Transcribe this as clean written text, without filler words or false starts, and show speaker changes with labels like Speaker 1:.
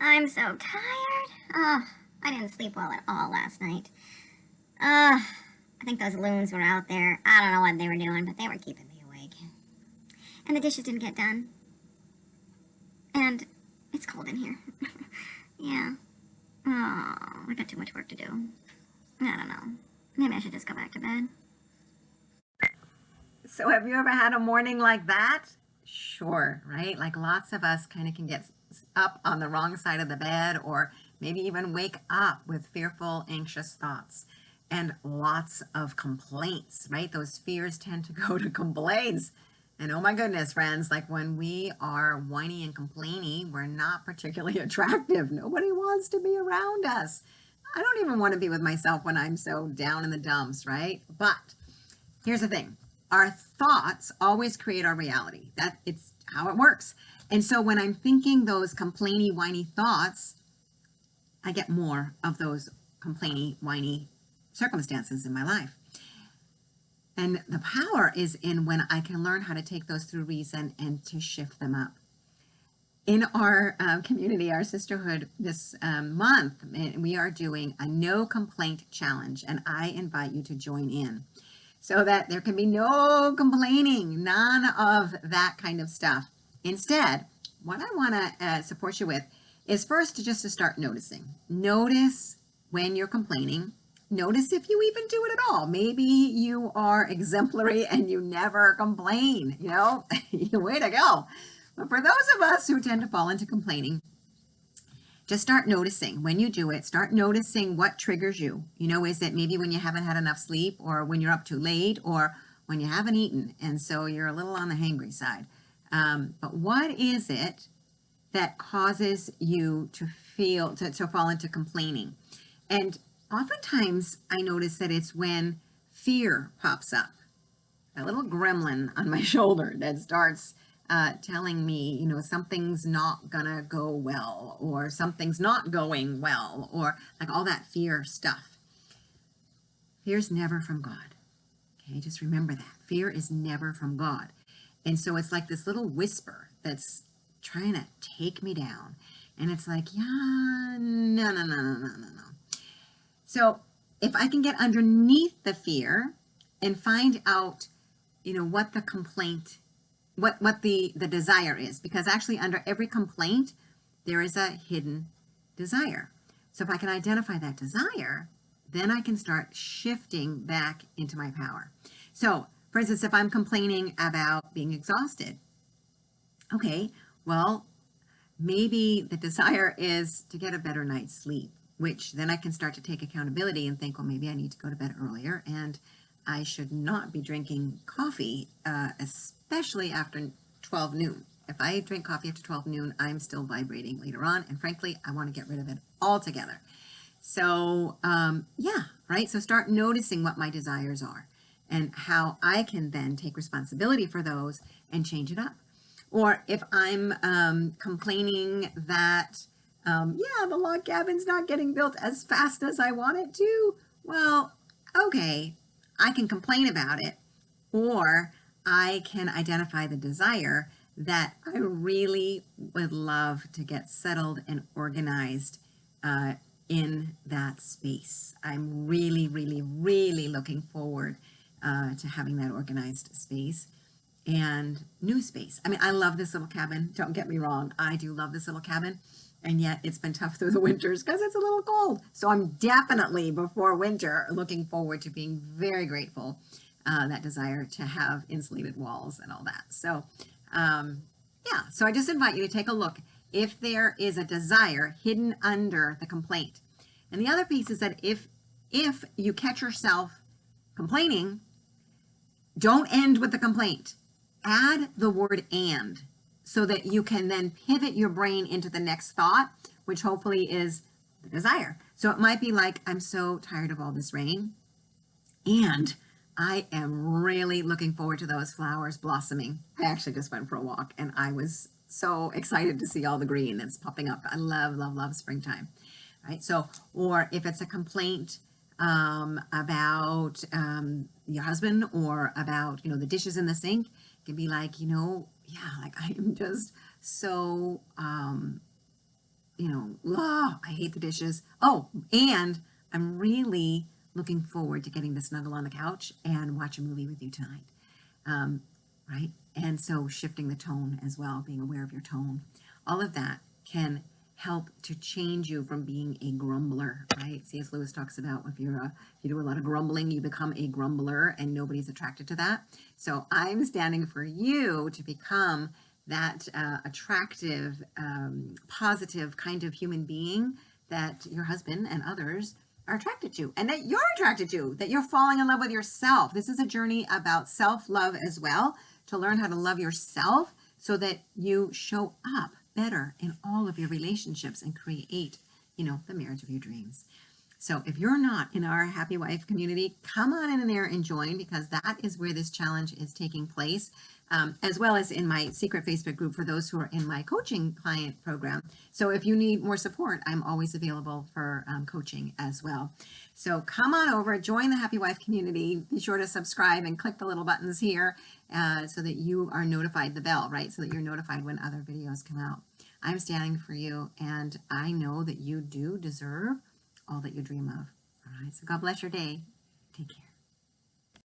Speaker 1: I'm so tired. Oh, I didn't sleep well at all last night. I think those loons were out there. I don't know what they were doing, but they were keeping me awake. And the dishes didn't get done. And it's cold in here. Yeah. Oh, I got too much work to do. I don't know. Maybe I should just go back to bed.
Speaker 2: So have you ever had a morning like that? Sure, right? Like lots of us kind of can get up on the wrong side of the bed or maybe even wake up with fearful, anxious thoughts and lots of complaints, right? Those fears tend to go to complaints. And oh my goodness, friends, like when we are whiny and complaining, we're not particularly attractive. Nobody wants to be around us. I don't even want to be with myself when I'm so down in the dumps, right? But here's the thing. Our thoughts always create our reality. That it's how it works. And so when I'm thinking those complainy, whiny thoughts, I get more of those complainy, whiny circumstances in my life. And the power is in when I can learn how to take those through reason and to shift them up. In our community, our sisterhood this month, we are doing a no complaint challenge, and I invite you to join in so that there can be no complaining, none of that kind of stuff. Instead, what I want to support you with is first just to start noticing. Notice when you're complaining. Notice if you even do it at all. Maybe you are exemplary and you never complain, way to go. But for those of us who tend to fall into complaining, just start noticing when you do it. Start noticing what triggers you. Is it maybe when you haven't had enough sleep or when you're up too late or when you haven't eaten and so you're a little on the hangry side? But what is it that causes you to feel, to fall into complaining? And oftentimes I notice that it's when fear pops up, a little gremlin on my shoulder that starts telling me, something's not gonna go well, or something's not going well, or like all that fear stuff. Fear's never from God. Okay, just remember that. Fear is never from God. And so it's like this little whisper that's trying to take me down. And it's like, yeah, no, no, no, no, no, no, no. So if I can get underneath the fear and find out, what the complaint, what the desire is, because actually under every complaint, there is a hidden desire. So if I can identify that desire, then I can start shifting back into my power. So for instance, if I'm complaining about being exhausted, okay, well, maybe the desire is to get a better night's sleep, which then I can start to take accountability and think, well, maybe I need to go to bed earlier and I should not be drinking coffee, especially after 12 noon. If I drink coffee after 12 noon, I'm still vibrating later on. And frankly, I want to get rid of it altogether. So, yeah, right. So start noticing what my desires are and how I can then take responsibility for those and change it up. Or if I'm complaining that, yeah, the log cabin's not getting built as fast as I want it to, well, okay, I can complain about it, or I can identify the desire that I really would love to get settled and organized in that space. I'm really, really, really looking forward to having that organized space and new space. I mean, I love this little cabin. Don't get me wrong. I do love this little cabin. And yet it's been tough through the winters because it's a little cold. So I'm definitely before winter looking forward to being very grateful, that desire to have insulated walls and all that. So yeah, so I just invite you to take a look if there is a desire hidden under the complaint. And the other piece is that if you catch yourself complaining, don't end with the complaint. Add the word and, so that you can then pivot your brain into the next thought, which hopefully is the desire. So it might be like, I'm so tired of all this rain, and I am really looking forward to those flowers blossoming. I actually just went for a walk and I was so excited to see all the green that's popping up. I love, love, love springtime, right? So, or if it's a complaint about your husband or about, the dishes in the sink, it can be like, yeah, like I am just so, oh, I hate the dishes. Oh, and I'm really looking forward to getting to snuggle on the couch and watch a movie with you tonight. Um, right? And so shifting the tone as well, being aware of your tone, all of that can help to change you from being a grumbler, right? C.S. Lewis talks about if you do a lot of grumbling, you become a grumbler, and nobody's attracted to that. So I'm standing for you to become that attractive, positive kind of human being that your husband and others are attracted to, and that you're attracted to, that you're falling in love with yourself. This is a journey about self-love as well, to learn how to love yourself so that you show up better in all of your relationships and create, the marriage of your dreams. So if you're not in our Happy Wife community, come on in there and join, because that is where this challenge is taking place, as well as in my secret Facebook group for those who are in my coaching client program. So if you need more support, I'm always available for coaching as well. So come on over, join the Happy Wife community. Be sure to subscribe and click the little buttons here so that you are notified, the bell, right? So that you're notified when other videos come out. I'm standing for you, and I know that you do deserve all that you dream of. All right. So God bless your day. Take care.